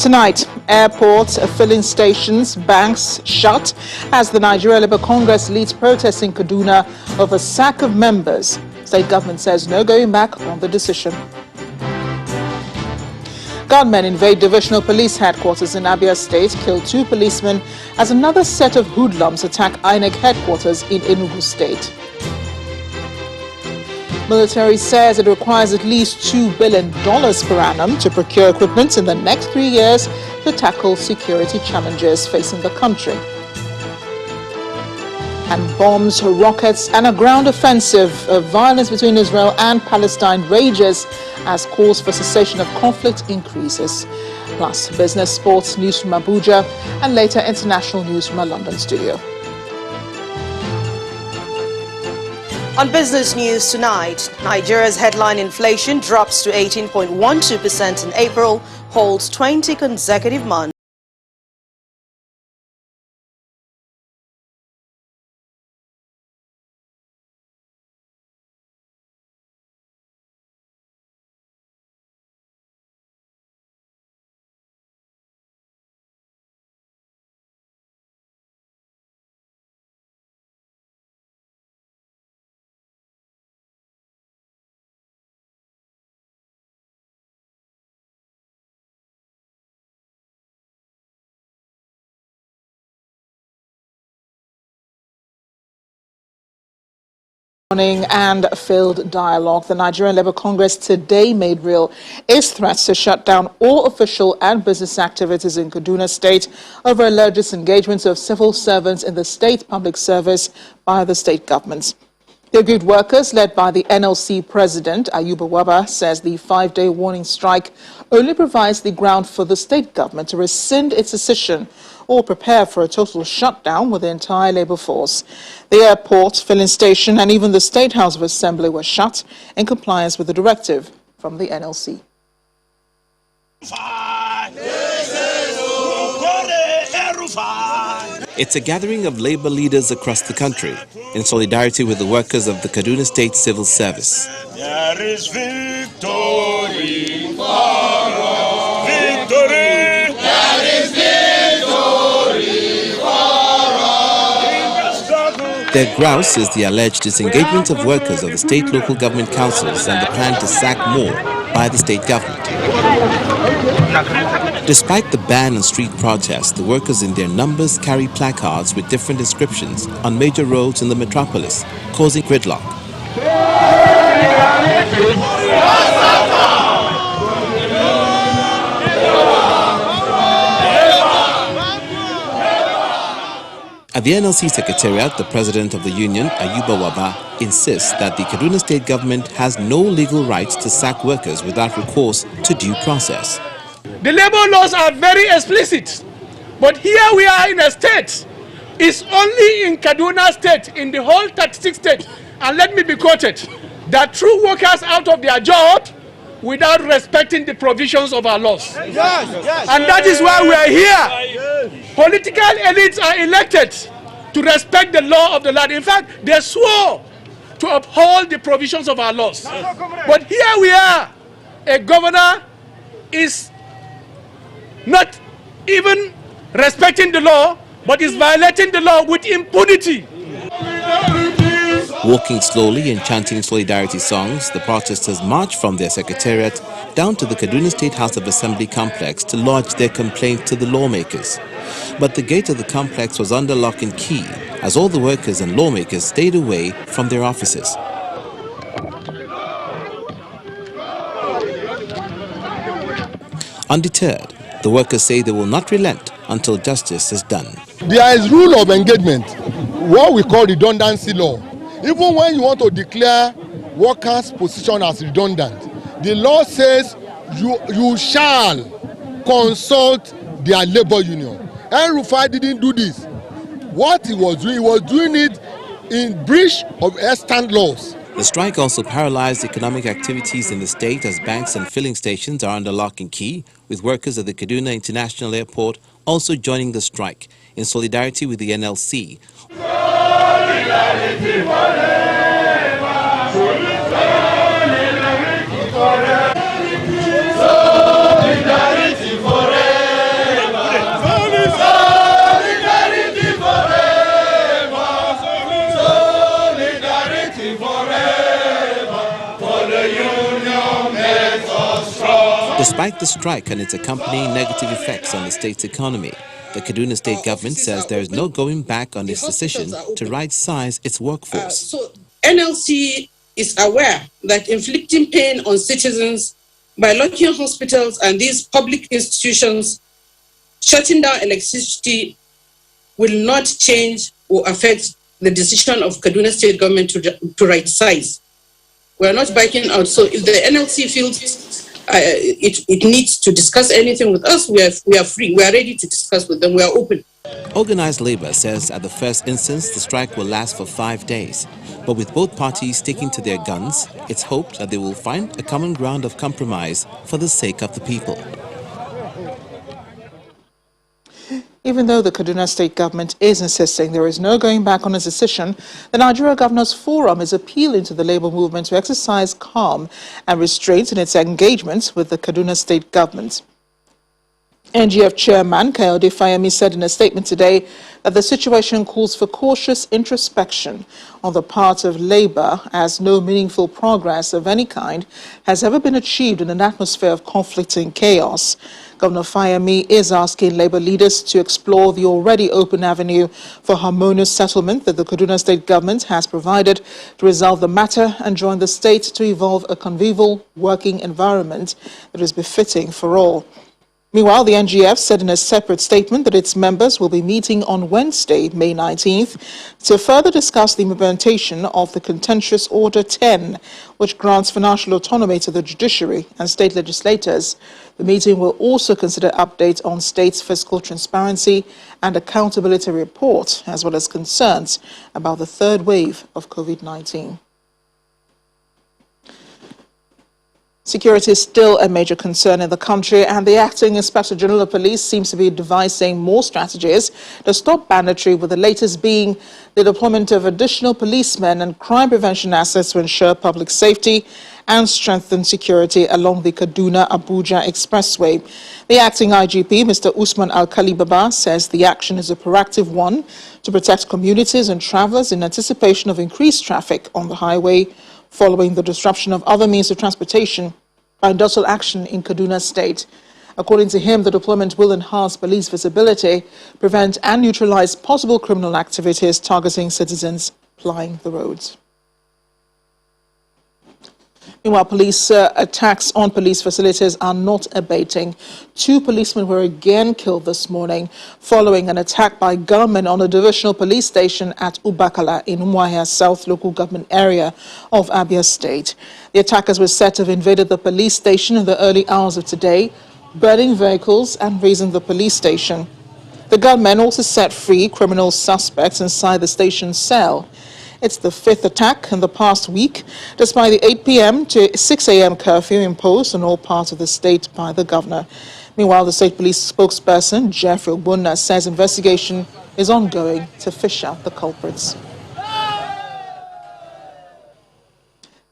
Tonight, airports, filling stations, banks shut as the Nigeria Labour Congress leads protests in Kaduna over sack of members. State government says no going back on the decision. Gunmen invade divisional police headquarters in Abia State, kill 2 policemen as another set of hoodlums attack INEC headquarters in Enugu State. Military says it requires at least $2 billion per annum to procure equipment in the next 3 years to tackle security challenges facing the country. And bombs, rockets and a ground offensive of violence between Israel and Palestine rages as calls for cessation of conflict increases. Plus, business, sports, news from Abuja and later international news from our London studio. On business news tonight, Nigeria's headline inflation drops to 18.12% in April, holds 20 consecutive months. Morning and failed dialogue. The Nigerian Labour Congress today made real its threats to shut down all official and business activities in Kaduna State over alleged disengagement of civil servants in the state public service by the state government. The aggrieved workers, led by the NLC president, Ayuba Waba, says the 5-day warning strike only provides the ground for the state government to rescind its decision or prepare for a total shutdown with the entire labour force. The airport, filling station and even the State House of Assembly were shut in compliance with the directive from the NLC. It's a gathering of labour leaders across the country in solidarity with the workers of the Kaduna State Civil Service. There is victory for us. Victory! There is victory for us. Their grouse is the alleged disengagement of workers of the state local government councils and the plan to sack more by the state government. Despite the ban on street protests, the workers in their numbers carry placards with different inscriptions on major roads in the metropolis, causing gridlock. At the NLC Secretariat, the president of the union, Ayuba Waba, insists that the Kaduna State government has no legal rights to sack workers without recourse to due process. The labor laws are very explicit, but here we are in a state. It's only in Kaduna State, in the whole 36 states, and let me be quoted, that threw workers out of their job without respecting the provisions of our laws. Yes, and that is why we are here. Political elites are elected to respect the law of the land. In fact, they swore to uphold the provisions of our laws. But here we are. A governor is not even respecting the law, but is violating the law with impunity. Walking slowly and chanting solidarity songs, the protesters marched from their secretariat down to the Kaduna State House of Assembly complex to lodge their complaint to the lawmakers. But the gate of the complex was under lock and key as all the workers and lawmakers stayed away from their offices. Undeterred, the workers say they will not relent until justice is done. There is rule of engagement, what we call redundancy law. Even when you want to declare workers' position as redundant, the law says you shall consult their labor union. And Rufai didn't do this. What he was doing it in breach of extant laws. The strike also paralyzed economic activities in the state as banks and filling stations are under lock and key, with workers at the Kaduna International Airport also joining the strike in solidarity with the NLC. Despite the strike and its accompanying negative effects on the state's economy, the Kaduna state government says there is no going back on its decision to right-size its workforce. So NLC is aware that inflicting pain on citizens by locking hospitals and these public institutions, shutting down electricity, will not change or affect the decision of Kaduna state government to right-size. We are not backing out. So if the NLC feels it needs to discuss anything with us, we are free. We are ready to discuss with them. We are open. Organized labor says at the first instance the strike will last for 5 days. But with both parties sticking to their guns, it's hoped that they will find a common ground of compromise for the sake of the people. Even though the Kaduna state government is insisting there is no going back on its decision, the Nigeria Governors Forum is appealing to the labor movement to exercise calm and restraint in its engagements with the Kaduna state government. NGF Chairman Kayode Fayemi said in a statement today that the situation calls for cautious introspection on the part of labor, as no meaningful progress of any kind has ever been achieved in an atmosphere of conflict and chaos. Governor Fayemi is asking labor leaders to explore the already open avenue for harmonious settlement that the Kaduna state government has provided to resolve the matter and join the state to evolve a convivial working environment that is befitting for all. Meanwhile, the NGF said in a separate statement that its members will be meeting on Wednesday, May 19th, to further discuss the implementation of the contentious Order 10, which grants financial autonomy to the judiciary and state legislators. The meeting will also consider updates on state's fiscal transparency and accountability report, as well as concerns about the third wave of COVID-19. Security is still a major concern in the country, and the acting Inspector General of Police seems to be devising more strategies to stop banditry, with the latest being the deployment of additional policemen and crime prevention assets to ensure public safety and strengthen security along the Kaduna-Abuja Expressway. The acting IGP, Mr. Usman Alkali Baba, says the action is a proactive one to protect communities and travelers in anticipation of increased traffic on the highway following the disruption of other means of transportation by industrial action in Kaduna State. According to him, the deployment will enhance police visibility, prevent and neutralize possible criminal activities targeting citizens plying the roads. Meanwhile, police attacks on police facilities are not abating. 2 policemen were again killed this morning following an attack by gunmen on a divisional police station at Ubakala in Umuahia South local government area of Abia State. The attackers were said to have invaded the police station in the early hours of today, burning vehicles and razing the police station. The gunmen also set free criminal suspects inside the station's cell. It's the 5th attack in the past week, despite the 8 p.m. to 6 a.m. curfew imposed on all parts of the state by the governor. Meanwhile, the state police spokesperson, Jeffrey Ogbonna, says investigation is ongoing to fish out the culprits.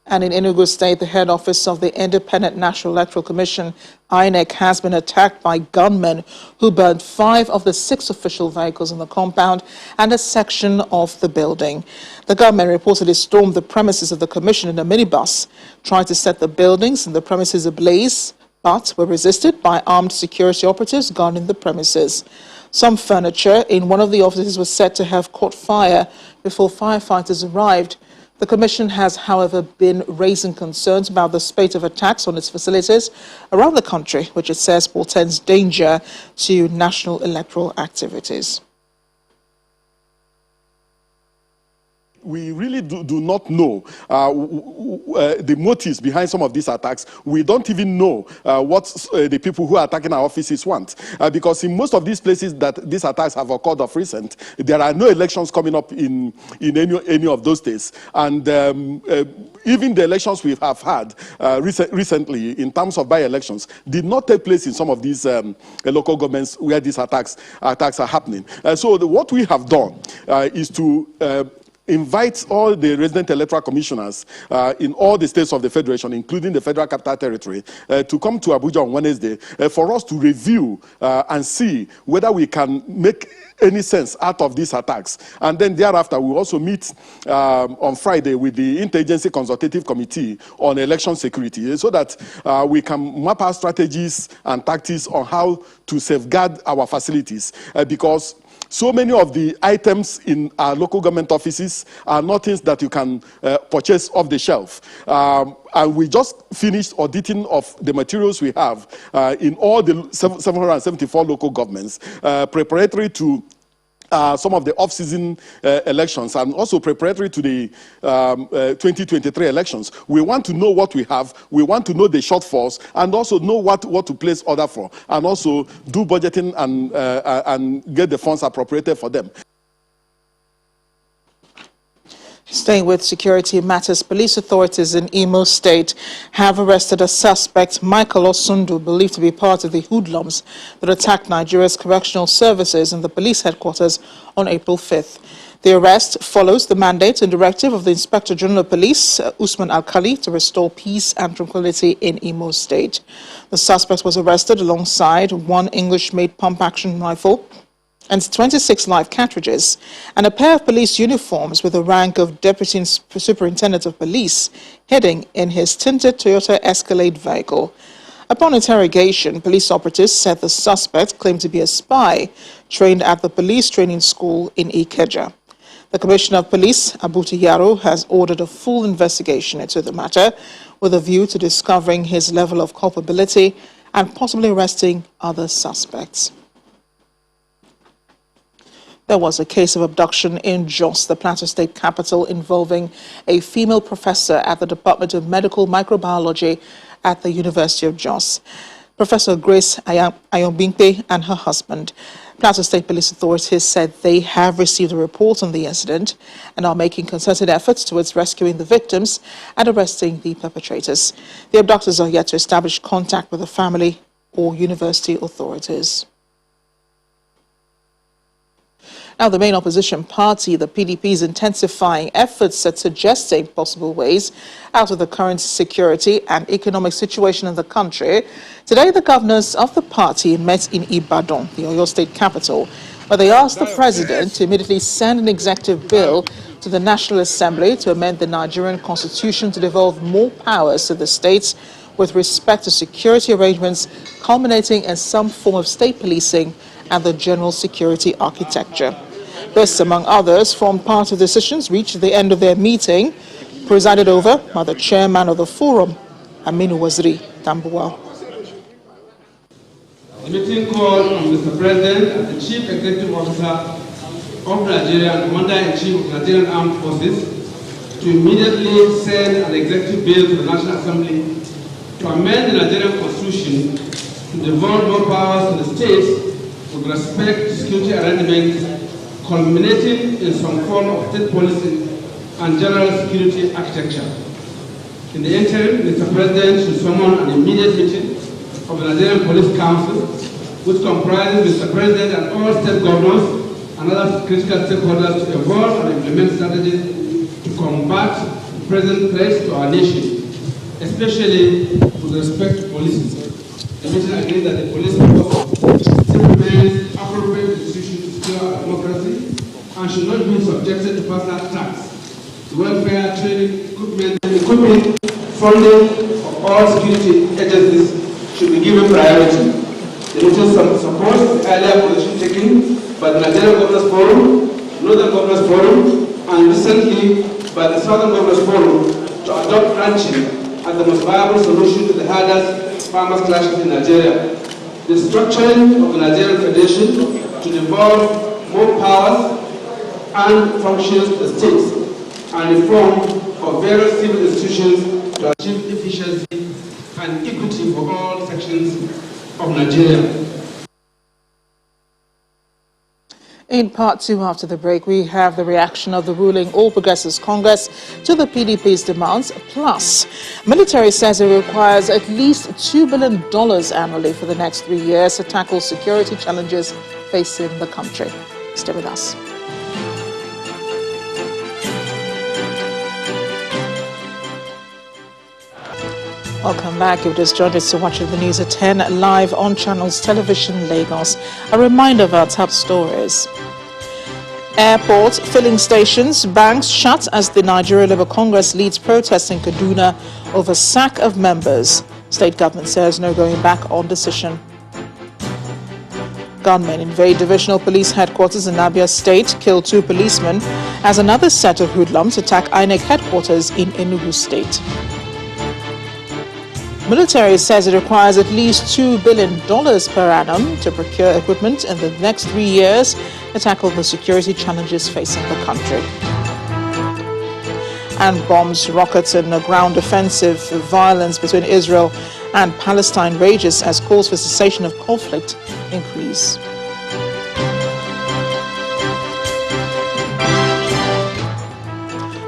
And in Enugu State, the head office of the Independent National Electoral Commission, INEC, has been attacked by gunmen who burned 5 of the 6 official vehicles in the compound and a section of the building. The gunmen reportedly stormed the premises of the commission in a minibus, tried to set the buildings and the premises ablaze, but were resisted by armed security operatives guarding the premises. Some furniture in one of the offices was said to have caught fire before firefighters arrived. The Commission has, however, been raising concerns about the spate of attacks on its facilities around the country, which it says portends danger to national electoral activities. We really do not know the motives behind some of these attacks. We don't even know what the people who are attacking our offices want. Because in most of these places that these attacks have occurred of recent, there are no elections coming up in any of those states. And even the elections we have had recently, in terms of by-elections, did not take place in some of these local governments where these attacks are happening. So what we have done is to invite all the resident electoral commissioners in all the states of the Federation, including the Federal Capital Territory, to come to Abuja on Wednesday for us to review and see whether we can make any sense out of these attacks. And then thereafter, we'll also meet on Friday with the Interagency Consultative Committee on Election Security so that we can map our strategies and tactics on how to safeguard our facilities because so many of the items in our local government offices are not things that you can purchase off the shelf. And we just finished auditing of the materials we have in all the 774 local governments, preparatory to some of the off-season elections and also preparatory to the 2023 elections. We want to know what we have, we want to know the shortfalls, and also know what to place order for, and also do budgeting and get the funds appropriated for them. Staying with security matters, police authorities in Imo State have arrested a suspect, Michael Osundu, believed to be part of the hoodlums that attacked Nigeria's correctional services in the police headquarters on April 5th. The arrest follows the mandate and directive of the Inspector General of Police, Usman Alkali, to restore peace and tranquility in Imo State. The suspect was arrested alongside one English-made pump-action rifle and 26 live cartridges, and a pair of police uniforms with the rank of Deputy Superintendent of Police heading in his tinted Toyota Escalade vehicle. Upon interrogation, police operatives said the suspect claimed to be a spy trained at the police training school in Ikeja. The Commissioner of Police, Abuti Yaro, has ordered a full investigation into the matter with a view to discovering his level of culpability and possibly arresting other suspects. There was a case of abduction in Jos, the Plateau State capital, involving a female professor at the Department of Medical Microbiology at the University of Jos. Professor Grace Ayombimpe and her husband. Plateau State Police authorities said they have received a report on the incident and are making concerted efforts towards rescuing the victims and arresting the perpetrators. The abductors are yet to establish contact with the family or university authorities. Now, the main opposition party, the PDP, is intensifying efforts at suggesting possible ways out of the current security and economic situation in the country. Today, the governors of the party met in Ibadan, the Oyo State capital, where they asked the president to immediately send an executive bill to the National Assembly to amend the Nigerian constitution to devolve more powers to the states with respect to security arrangements, culminating in some form of state policing and the general security architecture. This, among others, formed part of the decisions reached at the end of their meeting, presided over by the chairman of the forum, Aminu Waziri Tambuwal. The meeting called on Mr. President as the Chief Executive Officer of Nigeria and Commander-in-Chief of Nigerian Armed Forces to immediately send an executive bill to the National Assembly to amend the Nigerian Constitution to devolve more powers to the states with respect to security arrangements, culminating in some form of state policy and general security architecture. In the interim, Mr. President should summon an immediate meeting of the Nigerian Police Council, which comprises Mr. President and all state governors and other critical stakeholders to evolve and implement strategies to combat the present threats to our nation, especially with respect to police. The meeting agreed that the police force still remains appropriate institution to secure our democracy and should not be subjected to personal attacks. The welfare, training, equipment, funding of all security agencies should be given priority. The meeting supports the earlier position taken by the Nigerian Governors Forum, Northern Governors Forum, and recently by the Southern Governors Forum to adopt ranching as the most viable solution to the hardest farmers' clashes in Nigeria. The structuring of the Nigerian Federation to devolve more powers and functions to the states and reform of various civil institutions to achieve efficiency and equity for all sections of Nigeria. In part two, after the break, we have the reaction of the ruling All Progressives Congress to the PDP's demands. Plus, military says it requires at least $2 billion annually for the next 3 years to tackle security challenges facing the country. Stay with us. Welcome back. You've just joined us to watch the news at 10 live on Channels Television Lagos. A reminder of our top stories. Airports, filling stations, banks shut as the Nigeria Labour Congress leads protests in Kaduna over sack of members. State government says no going back on decision. Gunmen invade divisional police headquarters in Abia State, kill 2 policemen as another set of hoodlums attack INEC headquarters in Enugu State. Military says it requires at least $2 billion per annum to procure equipment in the next 3 years to tackle the security challenges facing the country. And bombs, rockets and a ground offensive, violence between Israel and Palestine rages as calls for cessation of conflict increase.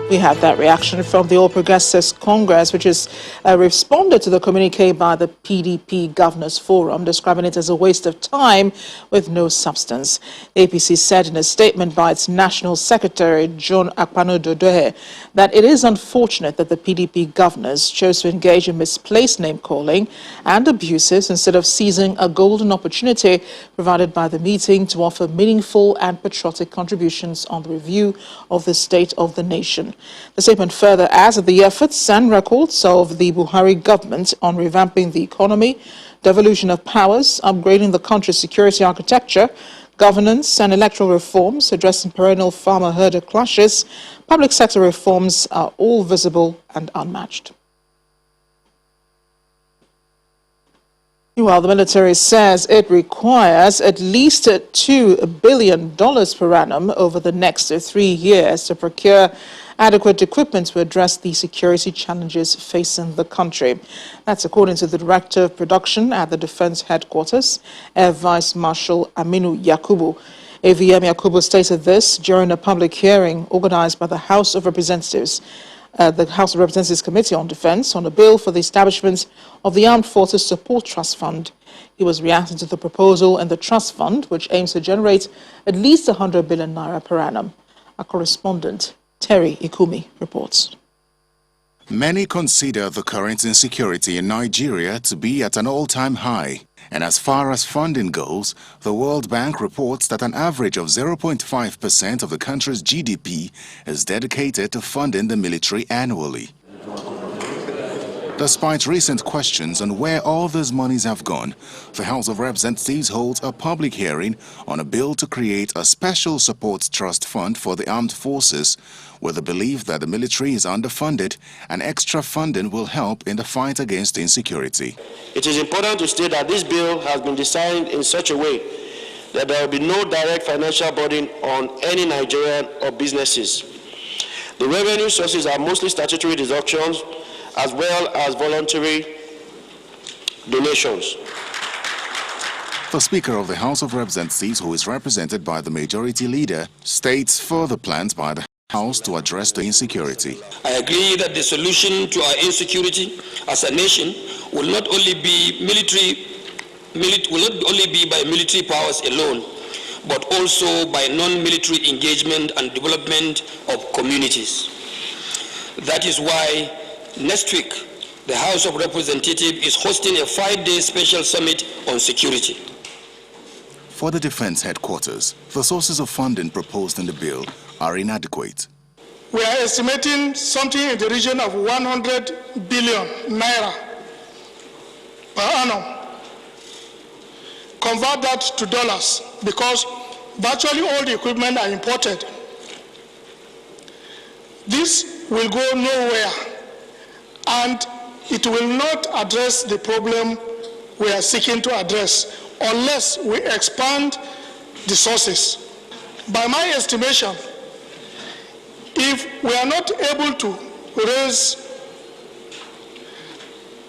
We have that reaction from the All Progressives Congress, which has responded to the communique by the PDP Governors Forum, describing it as a waste of time with no substance. The APC said in a statement by its National Secretary, John Akpano-Dodohe, that it is unfortunate that the PDP governors chose to engage in misplaced name-calling and abuses instead of seizing a golden opportunity provided by the meeting to offer meaningful and patriotic contributions on the review of the state of the nation. The statement further adds that the efforts and records of the Buhari government on revamping the economy, devolution of powers, upgrading the country's security architecture, governance and electoral reforms, addressing perennial farmer-herder clashes, public sector reforms are all visible and unmatched. Meanwhile, the military says it requires at least $2 billion per annum over the next 3 years to procure adequate equipment to address the security challenges facing the country. That's according to the Director of Production at the Defense Headquarters, Air Vice Marshal Aminu Yakubu. AVM Yakubu stated this during a public hearing organized by the House of Representatives. The House of Representatives Committee on Defense on a bill for the establishment of the Armed Forces Support Trust Fund. He was reacting to the proposal in the trust fund, which aims to generate at least 100 billion naira per annum. Our correspondent, Terry Ikumi, reports. Many consider the current insecurity in Nigeria to be at an all-time high. And as far as funding goes, the World Bank reports that an average of 0.5% of the country's GDP is dedicated to funding the military annually. Despite recent questions on where all those monies have gone, the House of Representatives holds a public hearing on a bill to create a special support trust fund for the armed forces, with the belief that the military is underfunded and extra funding will help in the fight against insecurity. It is important to state that this bill has been designed in such a way that there will be no direct financial burden on any Nigerian or businesses. The revenue sources are mostly statutory deductions as well as voluntary donations. The Speaker of the House of Representatives, who is represented by the Majority Leader, states further plans by the House to address the insecurity. I agree that the solution to our insecurity as a nation will not only be by military powers alone, but also by non-military engagement and development of communities. That is why next week the House of Representatives is hosting a 5-day special summit on security. For the Defense Headquarters, the sources of funding proposed in the bill are inadequate. We are estimating something in the region of 100 billion naira per annum. Convert that to dollars, because virtually all the equipment are imported. This will go nowhere, and it will not address the problem we are seeking to address unless we expand the sources. By my estimation, if we are not able to raise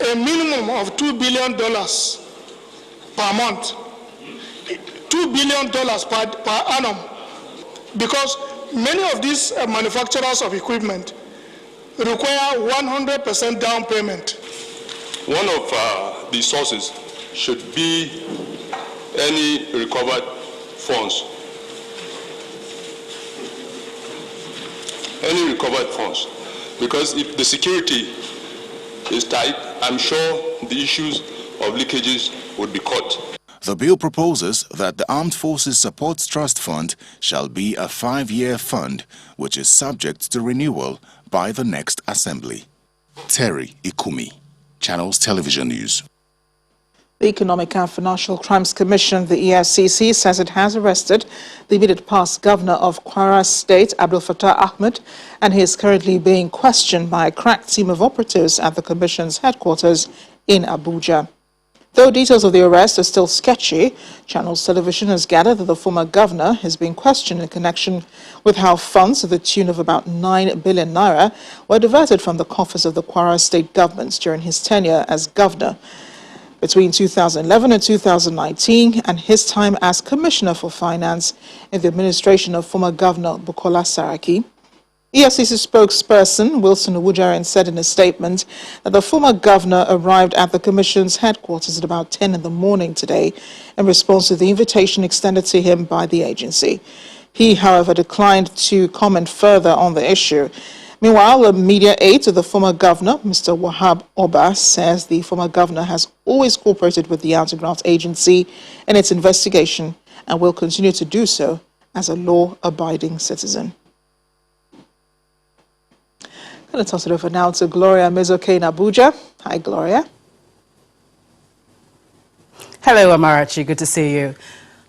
a minimum of $2 billion per month, $2 billion per annum, because many of these manufacturers of equipment require 100% down payment. One of the sources should be any recovered funds. Any recovered funds. Because if the security is tight I'm sure the issues of leakages would be caught. The bill proposes that the Armed Forces Supports Trust Fund shall be a 5-year fund, which is subject to renewal by the next assembly. Terry Ikumi, Channels Television News. The Economic and Financial Crimes Commission, the EFCC, says it has arrested the immediate past governor of Kwara State, Abdul Fattah Ahmed, and he is currently being questioned by a crack team of operatives at the commission's headquarters in Abuja. Though details of the arrest are still sketchy, Channels Television has gathered that the former governor is being questioned in connection with how funds to the tune of about 9 billion naira were diverted from the coffers of the Kwara State government during his tenure as governor between 2011 and 2019, and his time as Commissioner for Finance in the administration of former Governor Bukola Saraki. EFCC spokesperson Wilson Owujaren said in a statement that the former governor arrived at the Commission's headquarters at about 10 in the morning today in response to the invitation extended to him by the agency. He, however, declined to comment further on the issue. Meanwhile, a media aide to the former governor, Mr. Wahab Oba, says the former governor has always cooperated with the anti-graft agency in its investigation and will continue to do so as a law-abiding citizen. I'm going to toss it over now to Gloria Mizoke in Abuja. Hi, Gloria. Hello, Amarachi. Good to see you.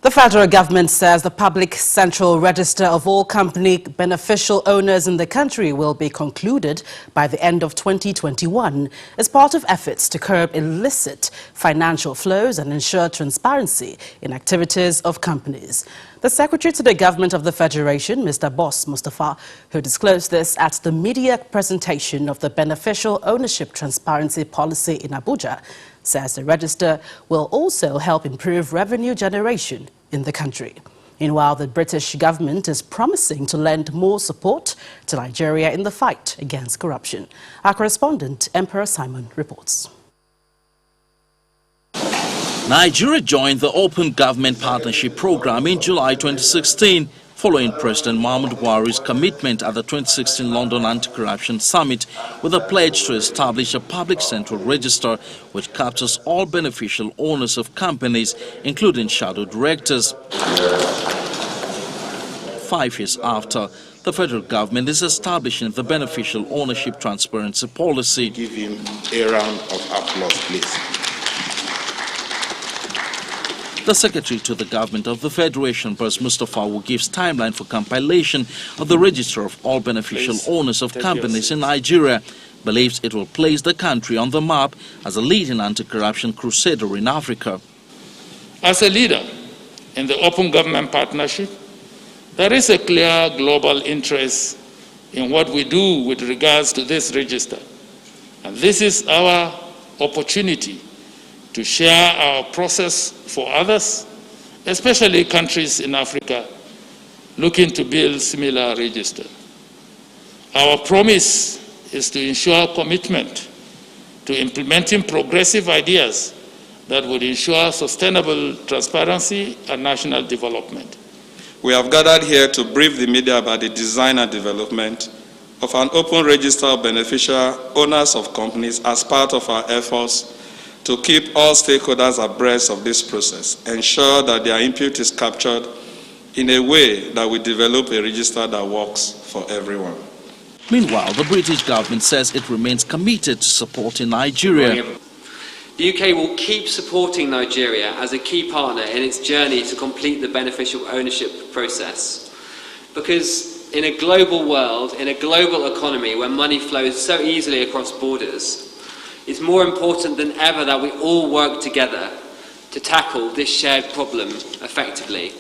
The federal government says the public central register of all company beneficial owners in the country will be concluded by the end of 2021 as part of efforts to curb illicit financial flows and ensure transparency in activities of companies. The Secretary to the Government of the Federation, Mr. Boss Mustafa, who disclosed this at the media presentation of the Beneficial Ownership Transparency Policy in Abuja, says the register will also help improve revenue generation in the country. Meanwhile, the British government is promising to lend more support to Nigeria in the fight against corruption. Our correspondent, Emperor Simon, reports. Nigeria joined the Open Government Partnership Program in July 2016, following President Muhammadu Buhari's commitment at the 2016 London Anti-Corruption Summit with a pledge to establish a public central register which captures all beneficial owners of companies, including shadow directors. 5 years after, the federal government is establishing the Beneficial Ownership Transparency Policy. Give him a round of applause, please. The Secretary to the Government of the Federation, Boss Mustafa, who gives timeline for compilation of the register of all beneficial owners of companies in Nigeria, believes it will place the country on the map as a leading anti-corruption crusader in Africa. As a leader in the Open Government Partnership, there is a clear global interest in what we do with regards to this register. And this is our opportunity to share our process for others, especially countries in Africa looking to build similar register. Our promise is to ensure commitment to implementing progressive ideas that would ensure sustainable transparency and national development. We have gathered here to brief the media about the design and development of an open register of beneficial owners of companies as part of our efforts to keep all stakeholders abreast of this process, ensure that their input is captured in a way that we develop a register that works for everyone. Meanwhile, the British government says it remains committed to supporting Nigeria. The UK will keep supporting Nigeria as a key partner in its journey to complete the beneficial ownership process. Because in a global world, in a global economy where money flows so easily across borders, it's more important than ever that we all work together to tackle this shared problem effectively.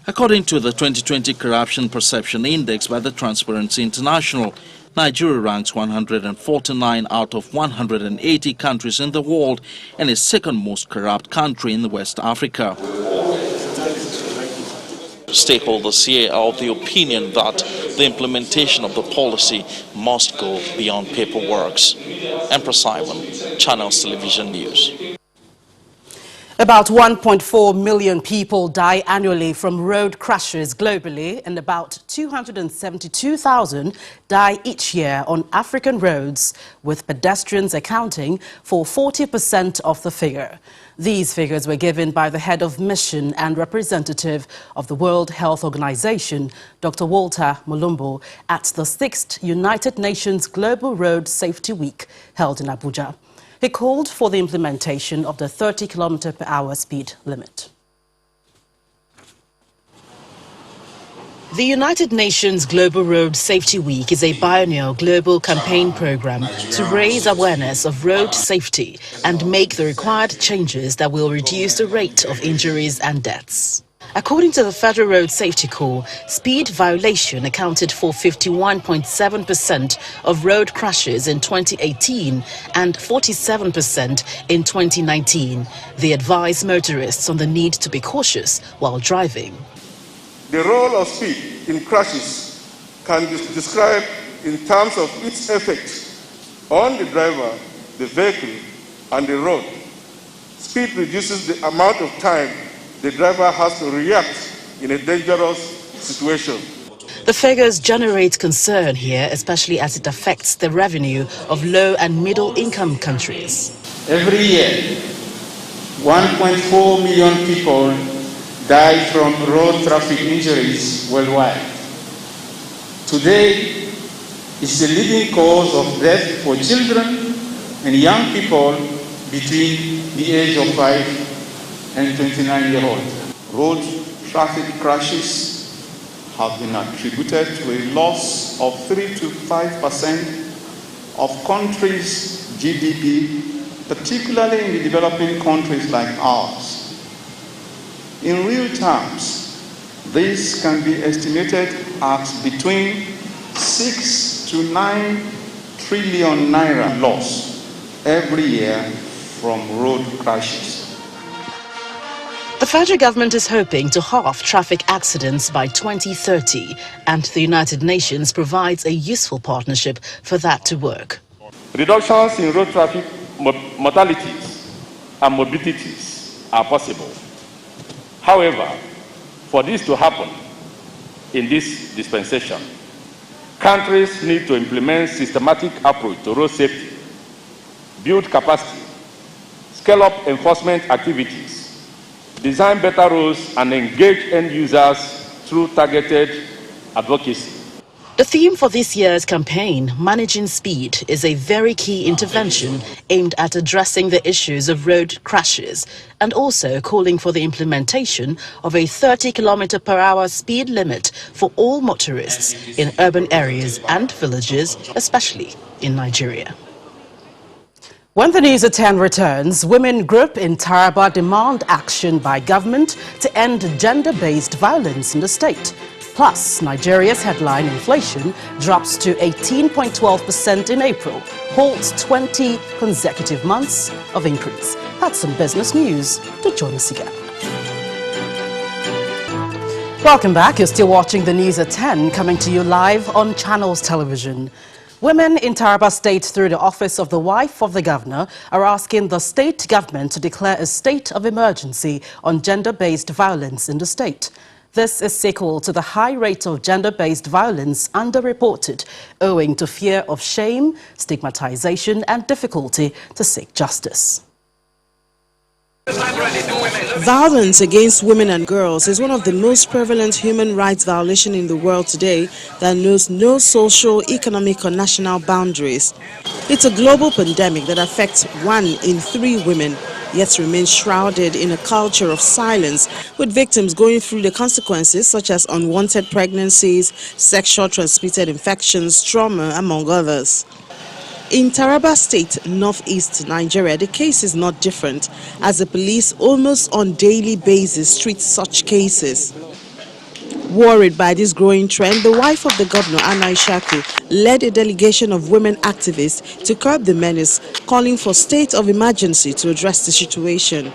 According to the 2020 Corruption Perception Index by the Transparency International, Nigeria ranks 149 out of 180 countries in the world and is second most corrupt country in West Africa. Stakeholders here are of the opinion that the implementation of the policy must go beyond paperwork. Emperor Simon, Channels Television News. About 1.4 million people die annually from road crashes globally, and about 272,000 die each year on African roads, with pedestrians accounting for 40% of the figure. These figures were given by the head of mission and representative of the World Health Organization, Dr. Walter Mulumbo, at the 6th United Nations Global Road Safety Week held in Abuja. He called for the implementation of the 30 km/h speed limit. The United Nations Global Road Safety Week is a biennial global campaign program to raise awareness of road safety and make the required changes that will reduce the rate of injuries and deaths. According to the Federal Road Safety Corps, speed violation accounted for 51.7% of road crashes in 2018 and 47% in 2019. They advise motorists on the need to be cautious while driving. The role of speed in crashes can be described in terms of its effect on the driver, the vehicle, and the road. Speed reduces the amount of time the driver has to react in a dangerous situation. The figures generate concern here, especially as it affects the revenue of low and middle income countries. Every year, 1.4 million people die from road traffic injuries worldwide. Today, it's the leading cause of death for children and young people between the age of 5 and 29-year-old. Road traffic crashes have been attributed to a loss of 3 to 5% of countries' GDP, particularly in the developing countries like ours. In real terms, this can be estimated at between 6 to 9 trillion naira loss every year from road crashes. The federal government is hoping to halve traffic accidents by 2030, and the United Nations provides a useful partnership for that to work. Reductions in road traffic mortalities and morbidities are possible. However, for this to happen in this dispensation, countries need to implement systematic approach to road safety, build capacity, scale up enforcement activities, design better roads, and engage end users through targeted advocacy. The theme for this year's campaign, Managing Speed, is a very key intervention aimed at addressing the issues of road crashes and also calling for the implementation of a 30 km/h speed limit for all motorists in urban areas and villages, especially in Nigeria. When the News at 10 returns, women group in Taraba demand action by government to end gender-based violence in the state. Plus, Nigeria's headline inflation drops to 18.12% in April, holds 20 consecutive months of increase. That's some business news. To join us again. Welcome back. You're still watching the News at 10, coming to you live on Channels Television. Women in Taraba State, through the Office of the Wife of the Governor, are asking the state government to declare a state of emergency on gender-based violence in the state. This is sequel to the high rate of gender-based violence underreported, owing to fear of shame, stigmatization, and difficulty to seek justice. Violence against women and girls is one of the most prevalent human rights violations in the world today that knows no social, economic, or national boundaries. It's a global pandemic that affects 1 in 3 women, yet remains shrouded in a culture of silence, with victims going through the consequences such as unwanted pregnancies, sexual transmitted infections, trauma, among others. In Taraba State, northeast Nigeria, the case is not different, as the police almost on daily basis treat such cases. Worried by this growing trend, the wife of the governor, Anna Ishaku, led a delegation of women activists to curb the menace, calling for state of emergency to address the situation.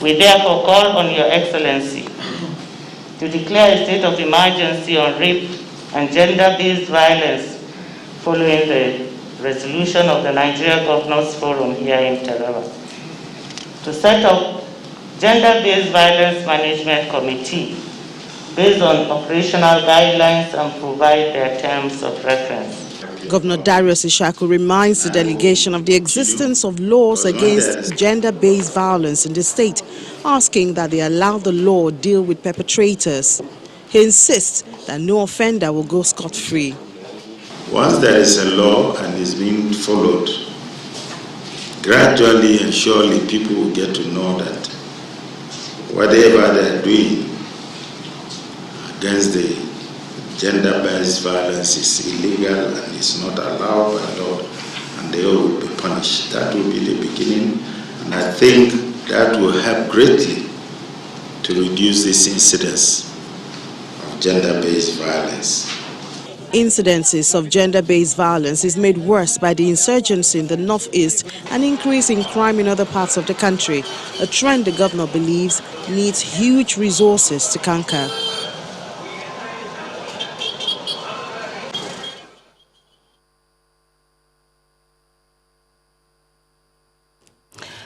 We therefore call on Your Excellency to declare a state of emergency on rape and gender-based violence following the resolution of the Nigeria Governors Forum here in Taraba, to set up Gender-Based Violence Management Committee based on operational guidelines and provide their terms of reference. Governor Darius Ishaku reminds the delegation of the existence of laws against gender-based violence in the state, asking that they allow the law deal with perpetrators. He insists that no offender will go scot-free. Once there is a law and is being followed, gradually and surely people will get to know that whatever they are doing against the gender-based violence is illegal and is not allowed by law, and they all will be punished. That will be the beginning, and I think that will help greatly to reduce this incidence of gender-based violence. Incidences of gender-based violence is made worse by the insurgency in the northeast and increase in crime in other parts of the country, a trend the governor believes needs huge resources to conquer.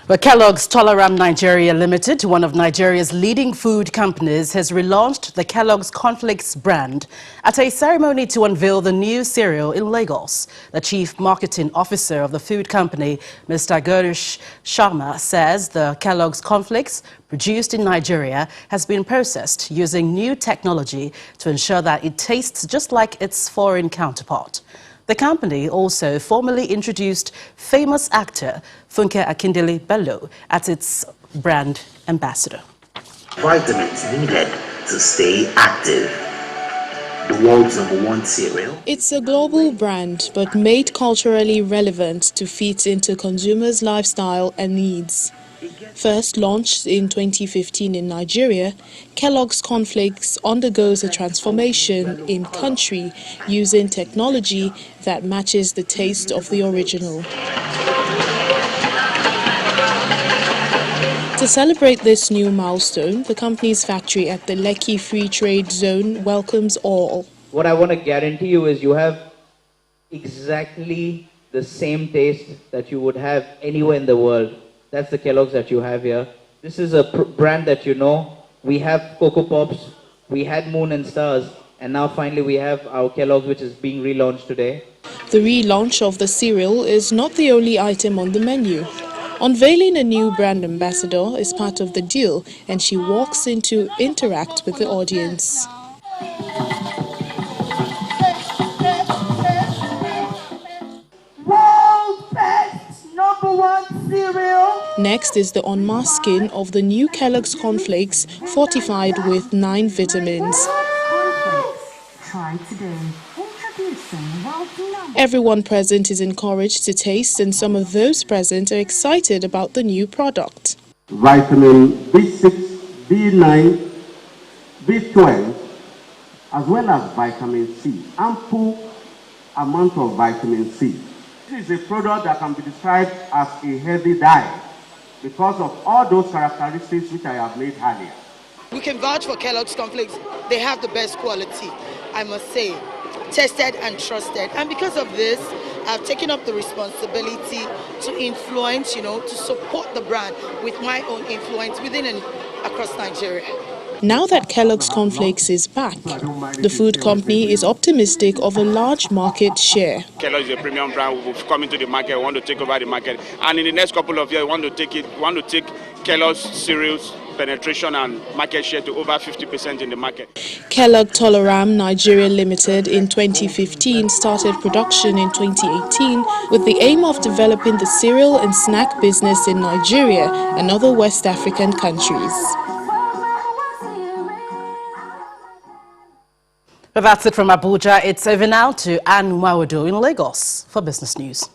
Well, Kellogg's Tolaram Nigeria Limited, one of Nigeria's leading food companies, has relaunched the Kellogg's Cornflakes brand at a ceremony to unveil the new cereal in Lagos. The chief marketing officer of the food company, Mr. Gurish Sharma, says the Kellogg's Cornflakes, produced in Nigeria, has been processed using new technology to ensure that it tastes just like its foreign counterpart. The company also formally introduced famous actor Funke Akindele Bello as its brand ambassador. Vitamins needed to stay active. The world's #1 cereal. It's a global brand, but made culturally relevant to fit into consumers' lifestyle and needs. First launched in 2015 in Nigeria, Kellogg's Cornflakes undergoes a transformation in country using technology that matches the taste of the original. To celebrate this new milestone, the company's factory at the Lekki Free Trade Zone welcomes all. What I want to guarantee you is you have exactly the same taste that you would have anywhere in the world. That's the Kellogg's that you have here. This is a brand that you know. We have Cocoa Pops, we had Moon and Stars, and now finally we have our Kellogg's, which is being relaunched today. The relaunch of the cereal is not the only item on the menu. Unveiling a new brand ambassador is part of the deal, and she walks in to interact with the audience. #1 cereal. Next is the unmasking of the new Kellogg's Cornflakes, fortified with 9 vitamins. Try today. Introducing world's Everyone present is encouraged to taste, and some of those present are excited about the new product. Vitamin B6, B9, B12, as well as vitamin C, ample amount of vitamin C. This is a product that can be described as a healthy diet because of all those characteristics which I have made earlier. We can vouch for Kellogg's Cornflakes. They have the best quality, I must say, tested and trusted. And because of this, I've taken up the responsibility to influence, to support the brand with my own influence within and across Nigeria. Now that Kellogg's Cornflakes is back, the food company is optimistic of a large market share. Kellogg's is a premium brand. We've come into the market, we want to take over the market. And in the next couple of years, we want to take Kellogg's cereals penetration and market share to over 50% in the market. Kellogg Tolaram Nigeria Limited in 2015 started production in 2018 with the aim of developing the cereal and snack business in Nigeria and other West African countries. But that's it from Abuja. It's over now to Anne Mwawado in Lagos for Business News.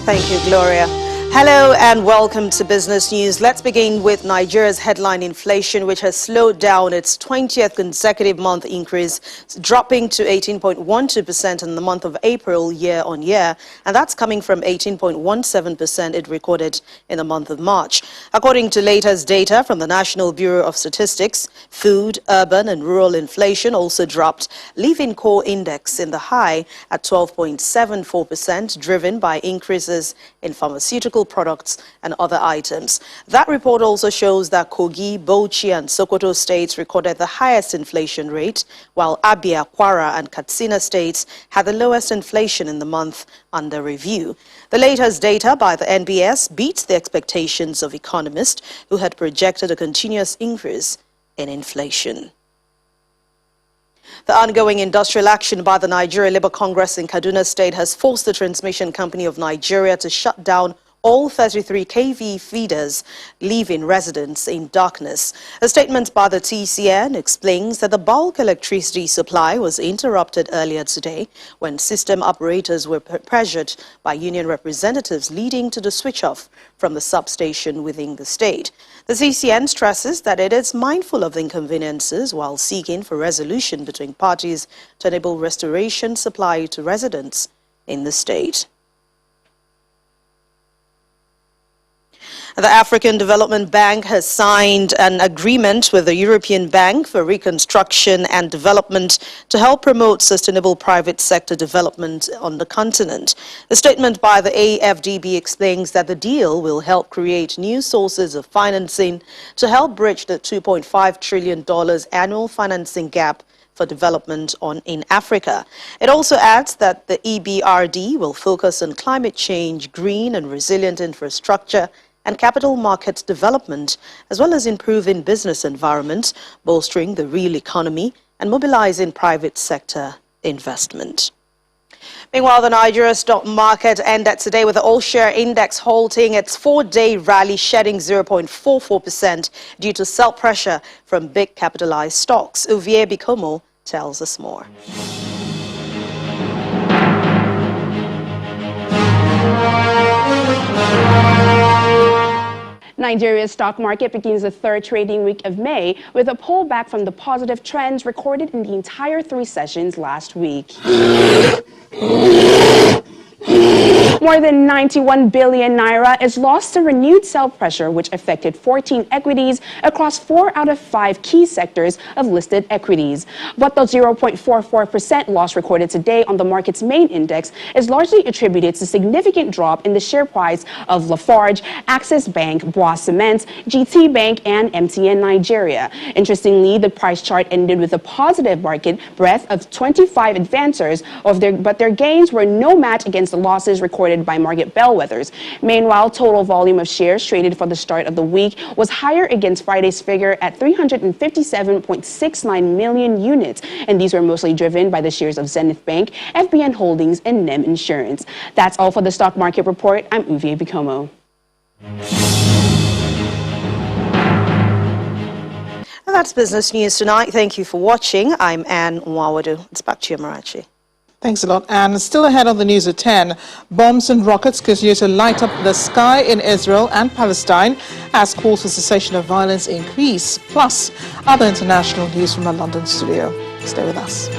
Thank you, Gloria. Hello and welcome to Business News. Let's begin with Nigeria's headline inflation, which has slowed down its 20th consecutive month increase, dropping to 18.12% in the month of April year on year, and that's coming from 18.17% it recorded in the month of March. According to latest data from the National Bureau of Statistics, food, urban and rural inflation also dropped, leaving core index in the high at 12.74%, driven by increases in pharmaceutical products and other items. That report also shows that Kogi, Bauchi and Sokoto states recorded the highest inflation rate, while Abia, Kwara and Katsina states had the lowest inflation in the month under review. The latest data by the NBS beats the expectations of economists who had projected a continuous increase in inflation. The ongoing industrial action by the Nigeria Labour Congress in Kaduna State has forced the Transmission Company of Nigeria to shut down all 33 kV feeders, leaving residents in darkness. A statement by the TCN explains that the bulk electricity supply was interrupted earlier today when system operators were pressured by union representatives, leading to the switch-off from the substation within the state. The TCN stresses that it is mindful of the inconveniences while seeking for resolution between parties to enable restoration supply to residents in the state. The African Development Bank has signed an agreement with the European Bank for Reconstruction and Development to help promote sustainable private sector development on the continent. The statement by the AFDB explains that the deal will help create new sources of financing to help bridge the $2.5 trillion annual financing gap for development in Africa. It also adds that the EBRD will focus on climate change, green and resilient infrastructure, and capital markets development, as well as improving business environments, bolstering the real economy, and mobilizing private sector investment. Meanwhile, the Nigeria stock market ended today with the all-share index halting its four-day rally, shedding 0.44% due to sell pressure from big capitalized stocks. Uvie Bikomo tells us more. Nigeria's stock market begins the third trading week of May with a pullback from the positive trends recorded in the entire 3 sessions last week. More than 91 billion naira is lost to renewed sell pressure, which affected 14 equities across 4 out of 5 key sectors of listed equities. But the 0.44% loss recorded today on the market's main index is largely attributed to significant drop in the share price of Lafarge, Axis Bank, Bois Cement, GT Bank, and MTN Nigeria. Interestingly, the price chart ended with a positive market breadth of 25 advancers, but their gains were no match against the losses recorded by market bellwethers. Meanwhile, total volume of shares traded for the start of the week was higher against Friday's figure at 357.69 million units, and these were mostly driven by the shares of Zenith Bank, FBN Holdings, and NEM Insurance. That's all for the stock market report. I'm Uvie Bikomo. And that's Business News tonight. Thank you for watching. I'm Anne Nwawadu. It's back to you, Marachi. Thanks a lot. And still ahead on the news at 10, bombs and rockets continue to light up the sky in Israel and Palestine as calls for cessation of violence increase, plus other international news from our London studio. Stay with us.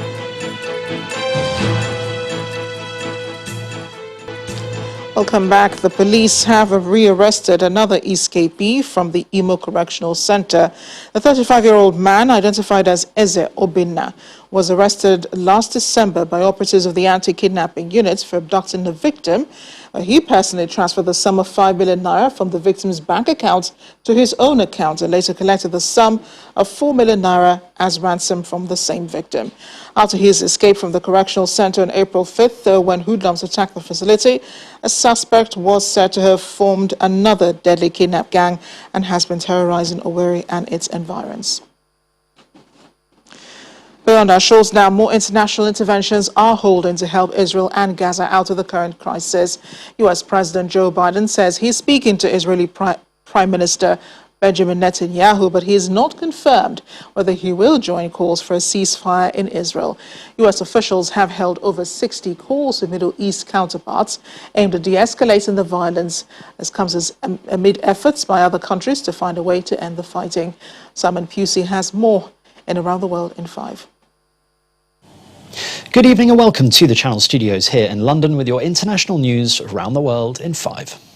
Welcome back. The police have rearrested another escapee from the Imo Correctional Center. The 35-year-old man, identified as Eze Obinna, was arrested last December by operatives of the anti-kidnapping units for abducting the victim. He personally transferred the sum of 5 million naira from the victim's bank account to his own account and later collected the sum of 4 million naira as ransom from the same victim. After his escape from the correctional center on April 5th, when hoodlums attacked the facility, a suspect was said to have formed another deadly kidnap gang and has been terrorizing Owerri and its environs. Beyond our shores now, more international interventions are holding to help Israel and Gaza out of the current crisis. U.S. President Joe Biden says he's speaking to Israeli Prime Minister Benjamin Netanyahu, but he has not confirmed whether he will join calls for a ceasefire in Israel. U.S. officials have held over 60 calls with Middle East counterparts aimed at de-escalating the violence. This comes amid efforts by other countries to find a way to end the fighting. Simon Pusey has more in Around the World in 5. Good evening and welcome to the Channel Studios here in London with your international news around the world in 5.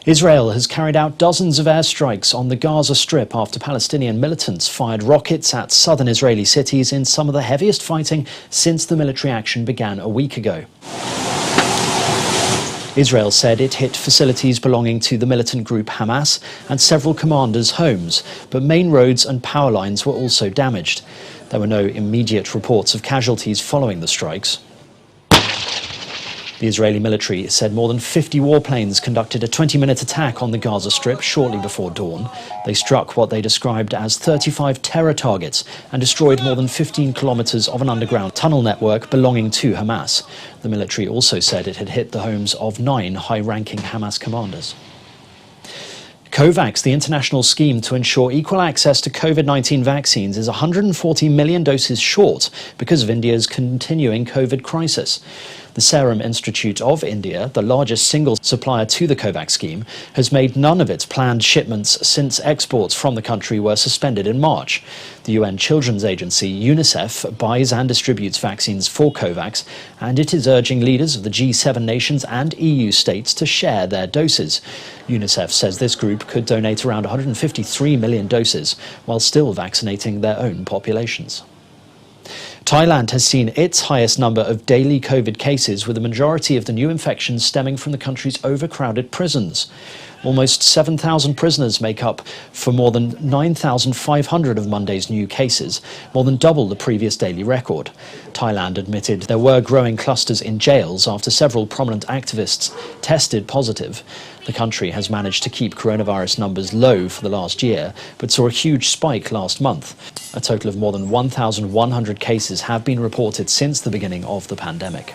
Israel has carried out dozens of airstrikes on the Gaza Strip after Palestinian militants fired rockets at southern Israeli cities in some of the heaviest fighting since the military action began a week ago. Israel said it hit facilities belonging to the militant group Hamas and several commanders' homes, but main roads and power lines were also damaged. There were no immediate reports of casualties following the strikes. The Israeli military said more than 50 warplanes conducted a 20-minute attack on the Gaza Strip shortly before dawn. They struck what they described as 35 terror targets and destroyed more than 15 kilometers of an underground tunnel network belonging to Hamas. The military also said it had hit the homes of 9 high-ranking Hamas commanders. COVAX, the international scheme to ensure equal access to COVID-19 vaccines, is 140 million doses short because of India's continuing COVID crisis. The Serum Institute of India, the largest single supplier to the COVAX scheme, has made none of its planned shipments since exports from the country were suspended in March. The UN Children's Agency, UNICEF, buys and distributes vaccines for COVAX, and it is urging leaders of the G7 nations and EU states to share their doses. UNICEF says this group could donate around 153 million doses, while still vaccinating their own populations. Thailand has seen its highest number of daily COVID cases, with the majority of the new infections stemming from the country's overcrowded prisons. Almost 7,000 prisoners make up for more than 9,500 of Monday's new cases, more than double the previous daily record. Thailand admitted there were growing clusters in jails after several prominent activists tested positive. The country has managed to keep coronavirus numbers low for the last year, but saw a huge spike last month. A total of more than 1,100 cases have been reported since the beginning of the pandemic.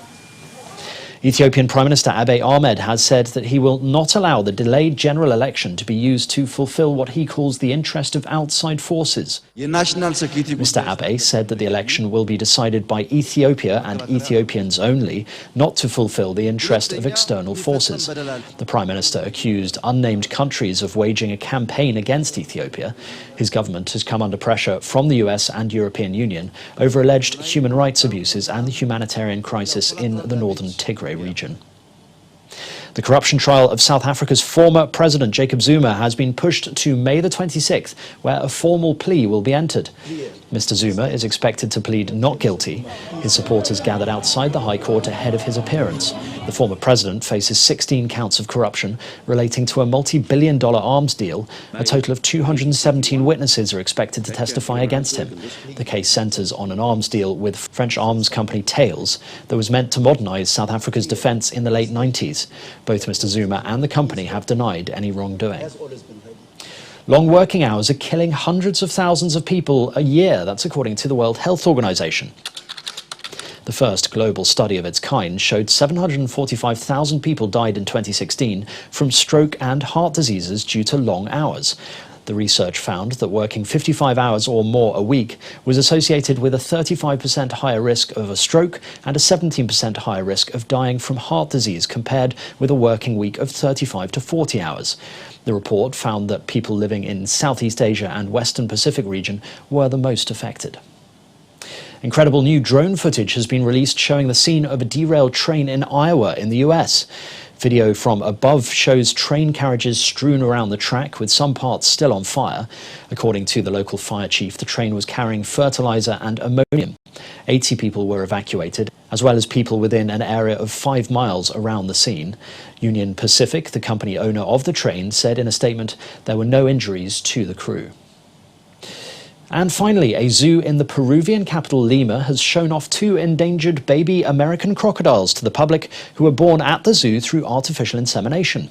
Ethiopian Prime Minister Abiy Ahmed has said that he will not allow the delayed general election to be used to fulfill what he calls the interest of outside forces. Mr. Abiy said that the election will be decided by Ethiopia and Ethiopians only, not to fulfill the interest of external forces. The Prime Minister accused unnamed countries of waging a campaign against Ethiopia. His government has come under pressure from the US and European Union over alleged human rights abuses and the humanitarian crisis in the northern Tigray region. The corruption trial of South Africa's former president Jacob Zuma has been pushed to May the 26th, where a formal plea will be entered. Mr. Zuma is expected to plead not guilty. His supporters gathered outside the High Court ahead of his appearance. The former president faces 16 counts of corruption relating to a multi-billion-dollar arms deal. A total of 217 witnesses are expected to testify against him. The case centres on an arms deal with French arms company Thales that was meant to modernise South Africa's defence in the late 90s. Both Mr. Zuma and the company have denied any wrongdoing. Long working hours are killing hundreds of thousands of people a year. That's according to the World Health Organization. The first global study of its kind showed 745,000 people died in 2016 from stroke and heart diseases due to long hours. The research found that working 55 hours or more a week was associated with a 35% higher risk of a stroke and a 17% higher risk of dying from heart disease compared with a working week of 35 to 40 hours. The report found that people living in Southeast Asia and Western Pacific region were the most affected. Incredible new drone footage has been released showing the scene of a derailed train in Iowa in the US. Video from above shows train carriages strewn around the track with some parts still on fire. According to the local fire chief, the train was carrying fertilizer and ammonium. 80 people were evacuated, as well as people within an area of 5 miles around the scene. Union Pacific, the company owner of the train, said in a statement there were no injuries to the crew. And finally, a zoo in the Peruvian capital Lima has shown off 2 endangered baby American crocodiles to the public who were born at the zoo through artificial insemination.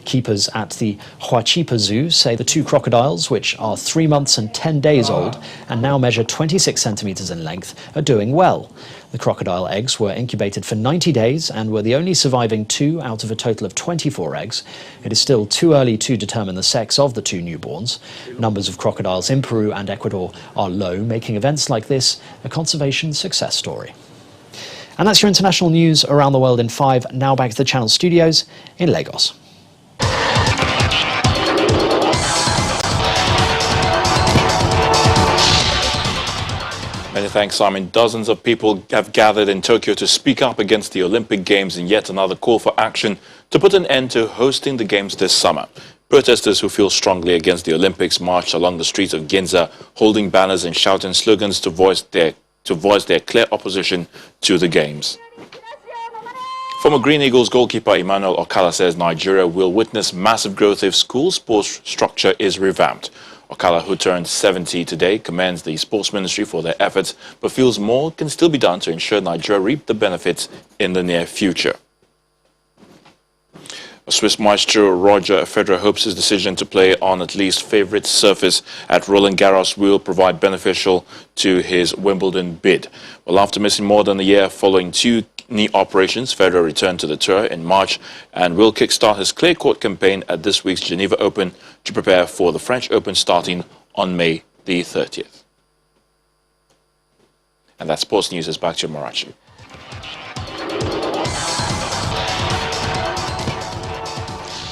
Keepers at the Huachipa Zoo say the two crocodiles, which are 3 months and 10 days old and now measure 26 centimeters in length, are doing well. The crocodile eggs were incubated for 90 days and were the only surviving 2 out of a total of 24 eggs. It is still too early to determine the sex of the 2 newborns. Numbers of crocodiles in Peru and Ecuador are low, making events like this a conservation success story. And that's your international news around the world in 5. Now back to the Channel studios in Lagos. Many thanks, Simon. Dozens of people have gathered in Tokyo to speak up against the Olympic Games in yet another call for action to put an end to hosting the Games this summer. Protesters who feel strongly against the Olympics marched along the streets of Ginza, holding banners and shouting slogans to voice their clear opposition to the Games. Former Green Eagles goalkeeper Emmanuel Okala says Nigeria will witness massive growth if school sports structure is revamped. Okala, who turned 70 today, commends the sports ministry for their efforts, but feels more can still be done to ensure Nigeria reap the benefits in the near future. Swiss maestro Roger Federer hopes his decision to play on at least favourite surface at Roland Garros will provide beneficial to his Wimbledon bid. Well, after missing more than a year following 2 knee operations, Federer returned to the tour in March and will kickstart his clay court campaign at this week's Geneva Open to prepare for the French Open starting on May the 30th. And that sports news is back to Marachi.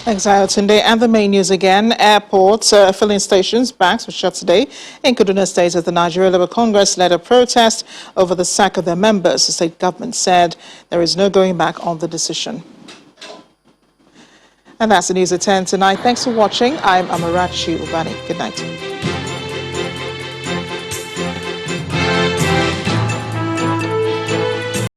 Thanks, Ayotunde. And the main news again. Airports, filling stations, banks were shut today in Kaduna State as the Nigeria Labour Congress led a protest over the sack of their members. The state government said there is no going back on the decision. And that's the news at 10 tonight. Thanks for watching. I'm Amarachi Ubani. Good night.